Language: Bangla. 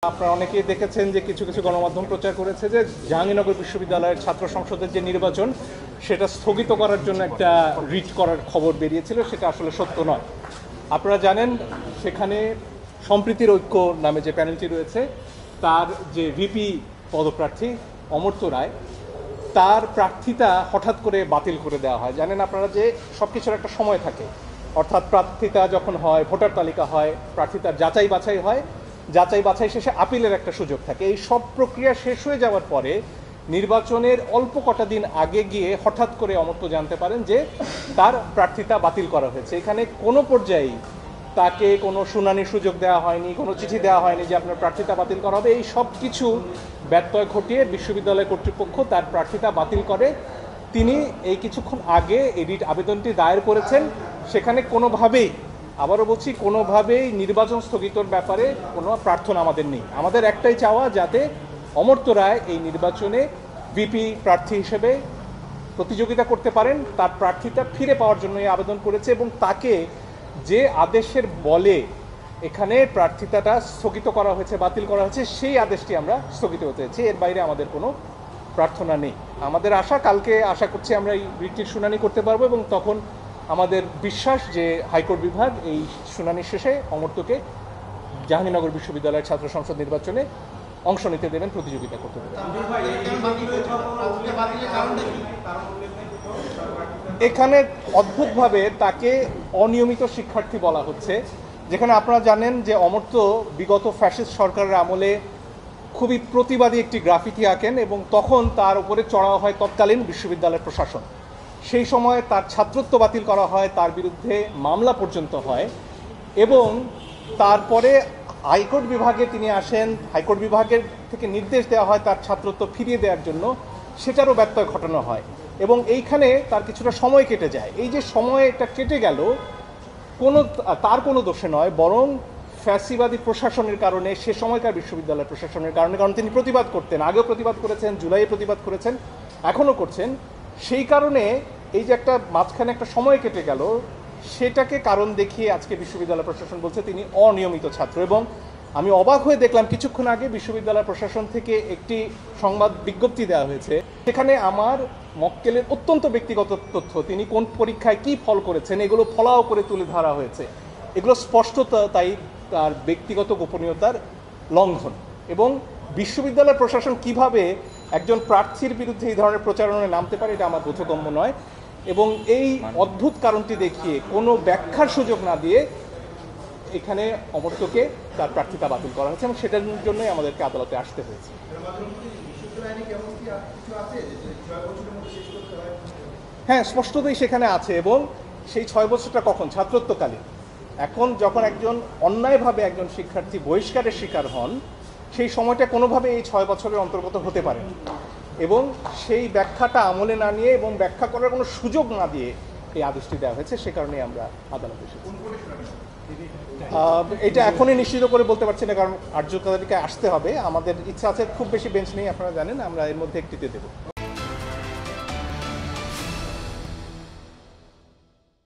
আপনারা অনেকেই দেখেছেন যে কিছু কিছু গণমাধ্যম প্রচার করেছে যে জাহাঙ্গীরনগর বিশ্ববিদ্যালয়ের ছাত্র সংসদের যে নির্বাচন সেটা স্থগিত করার জন্য একটা রিট করার খবর বেরিয়েছিল, সেটা আসলে সত্য নয়। আপনারা জানেন সেখানে সম্প্রীতির ঐক্য নামে যে প্যানেলটি রয়েছে তার যে ভিপি পদপ্রার্থী অমর্ত্য রায়, তার প্রার্থিতা হঠাৎ করে বাতিল করে দেওয়া হয়। জানেন আপনারা যে সব কিছুর একটা সময় থাকে, অর্থাৎ প্রার্থিতা যখন হয়, ভোটার তালিকা হয়, প্রার্থিতার যাচাই বাছাই হয়, যাচাই বাছাই শেষে আপিলের একটা সুযোগ থাকে। এই সব প্রক্রিয়া শেষ হয়ে যাওয়ার পরে নির্বাচনের অল্প কটা দিন আগে গিয়ে হঠাৎ করে অমর্ত্য জানতে পারেন যে তার প্রার্থিতা বাতিল করা হয়েছে। এখানে কোনো পর্যায়েই তাকে কোনো শুনানির সুযোগ দেওয়া হয়নি, কোনো চিঠি দেওয়া হয়নি যে আপনার প্রার্থিতা বাতিল করা হবে। এই সব কিছু ব্যত্যয় ঘটিয়ে বিশ্ববিদ্যালয় কর্তৃপক্ষ তার প্রার্থিতা বাতিল করে। তিনি এই কিছুক্ষণ আগে এই রিট আবেদনটি দায়ের করেছেন। সেখানে কোনোভাবেই, আবারও বলছি, কোনোভাবেই নির্বাচন স্থগিতর ব্যাপারে কোনো প্রার্থনা আমাদের নেই। আমাদের একটাই চাওয়া, যাতে অমর্ত্য রায় এই নির্বাচনে ভিপি প্রার্থী হিসেবে প্রতিযোগিতা করতে পারেন। তার প্রার্থিতা ফিরে পাওয়ার জন্য এই আবেদন করেছে এবং তাকে যে আদেশের বলে এখানে প্রার্থিতাটা স্থগিত করা হয়েছে, বাতিল করা হয়েছে, সেই আদেশটি আমরা স্থগিত হতে হয়েছে। এর বাইরে আমাদের কোনো প্রার্থনা নেই। আমাদের আশা, কালকে আশা করছি আমরা এই রিটটির শুনানি করতে পারবো এবং তখন আমাদের বিশ্বাস যে হাইকোর্ট বিভাগ এই শুনানি শেষে অমর্ত্যকে জাহাঙ্গীরনগর বিশ্ববিদ্যালয়ের ছাত্র সংসদ নির্বাচনে অংশ নিতে দেবেন, প্রতিযোগিতা করতে দেবেন। এখানে অদ্ভুতভাবে তাকে অনিয়মিত শিক্ষার্থী বলা হচ্ছে, যেখানে আপনারা জানেন যে অমর্ত্য বিগত ফ্যাসিস্ট সরকারের আমলে খুবই প্রতিবাদী একটি গ্রাফিতি আঁকেন এবং তখন তার উপরে চড়াও হয় তৎকালীন বিশ্ববিদ্যালয়ের প্রশাসন। সেই সময় তার ছাত্রত্ব বাতিল করা হয়, তার বিরুদ্ধে মামলা পর্যন্ত হয় এবং তারপরে হাইকোর্ট বিভাগে তিনি আসেন। হাইকোর্ট বিভাগের থেকে নির্দেশ দেওয়া হয় তার ছাত্রত্ব ফিরিয়ে দেওয়ার জন্য, সেটারও ব্যত্যয় ঘটানো হয় এবং এইখানে তার কিছুটা সময় কেটে যায়। এই যে সময়টা কেটে গেল, তার কোনো দোষে নয়, বরং ফ্যাসিবাদী প্রশাসনের কারণে, সে সময়কার বিশ্ববিদ্যালয় প্রশাসনের কারণে। কারণ তিনি প্রতিবাদ করতেন, আগেও প্রতিবাদ করেছেন, জুলাইয়ে প্রতিবাদ করেছেন, এখনও করছেন। সেই কারণে এই যে একটা মাঝখানে একটা সময় কেটে গেল, সেটাকে কারণ দেখিয়ে আজকে বিশ্ববিদ্যালয় প্রশাসন বলছে তিনি অনিয়মিত ছাত্র। এবং আমি অবাক হয়ে দেখলাম কিছুক্ষণ আগে বিশ্ববিদ্যালয় প্রশাসন থেকে একটি সংবাদ বিজ্ঞপ্তি দেওয়া হয়েছে, সেখানে আমার মক্কেলের অত্যন্ত ব্যক্তিগত তথ্য, তিনি কোন পরীক্ষায় কি ফল করেছেন, এগুলো ফলাও করে তুলে ধরা হয়েছে। এগুলো স্পষ্টত তাই তার ব্যক্তিগত গোপনীয়তার লঙ্ঘন। এবং বিশ্ববিদ্যালয় প্রশাসন কিভাবে একজন প্রার্থীর বিরুদ্ধে এই ধরনের প্রচারণায় নামতে পারে, এটা আমার বোধগম্য নয়। এবং এই অদ্ভুত কারণটি দেখিয়ে কোনো ব্যাখ্যার সুযোগ না দিয়ে এখানে অমর্ত্যকে তার প্রার্থিতা বাতিল করা হয়েছে এবং সেটার জন্যই আমাদেরকে আদালতে আসতে হয়েছে। হ্যাঁ, স্পষ্টতই সেখানে আছে। এবং সেই 6 বছরটা কখন? ছাত্রত্বকালীন। এখন যখন একজন অন্যায়ভাবে একজন শিক্ষার্থী বহিষ্কারের শিকার হন, সেই সময়টা কোনোভাবে এই 6 বছরের অন্তর্গত হতে পারে এবং সেই ব্যাখ্যাটা আমলে না নিয়ে এবং ব্যাখ্যা করার কোনো সুযোগ না দিয়ে এই আদেশটি দেওয়া হয়েছে। সে কারণেই আমরা আদালতে এসেছি। এটা এখনই নিশ্চিত করে বলতে পারছি না, কারণ আর্য তাদেরকে আসতে হবে। আমাদের ইচ্ছা আছে, খুব বেশি বেঞ্চ নেই, আপনারা জানেন, আমরা এর মধ্যে একটিতে দেবো।